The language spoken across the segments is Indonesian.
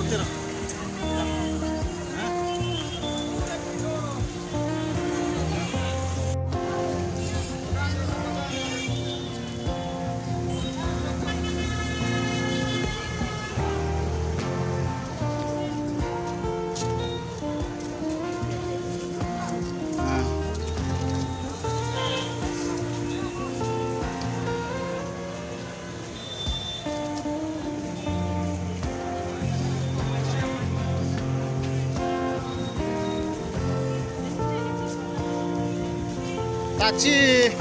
Tira. Taci,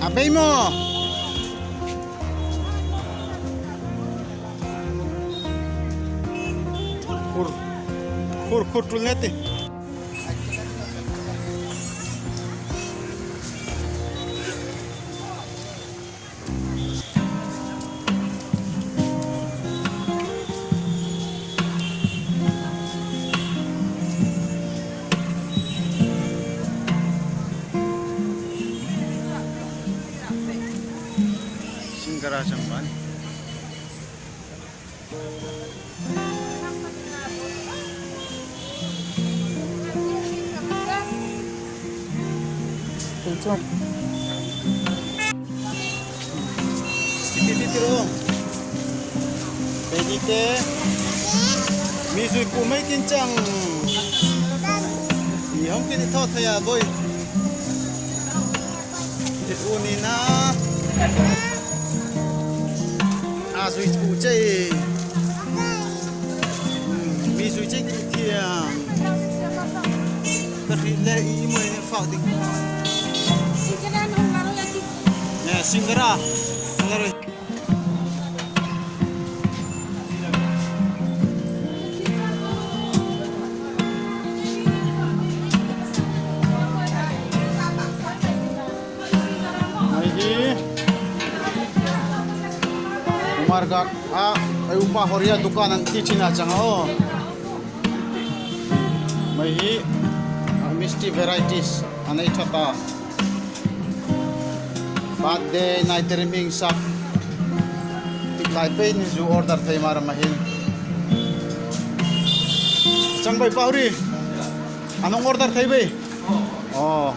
abay mo. Kur tulnet eh. Singgara sampan. Titiro. Pedite. Misui kumai kincang. Ihong kini thot thaya boy. Unina. Sui chu chơi mi sui chơi cái thiang cái gì lẽ ý mới phao đi nè singara rồi marga ay upa horia dukanan kichina changao mai misti varieties anai thata birthday night terming sak tiklai pe ni ju order thai mar mahin changbai pauri anong order thai be oh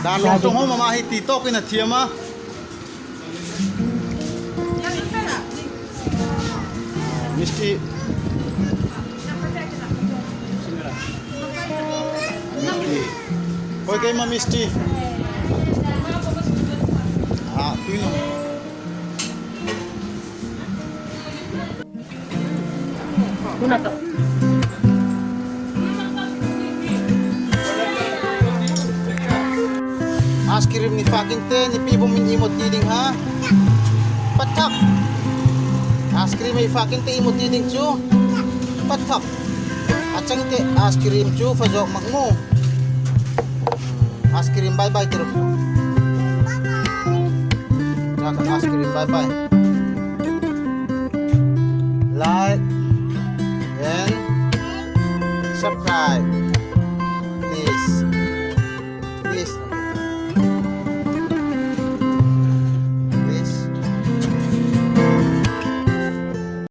dalong tong ho mama hi ti to kina thiama Misti Koi kayo ma misti tuino Tuna to Askirim ni fucking te ni pibo min imot diding ha Patak Askrim ay fucking te imot diding chu Patak Achang te askrim chu fazok magmo Askrim bye bye terus Jangan askrim bye bye Like and subscribe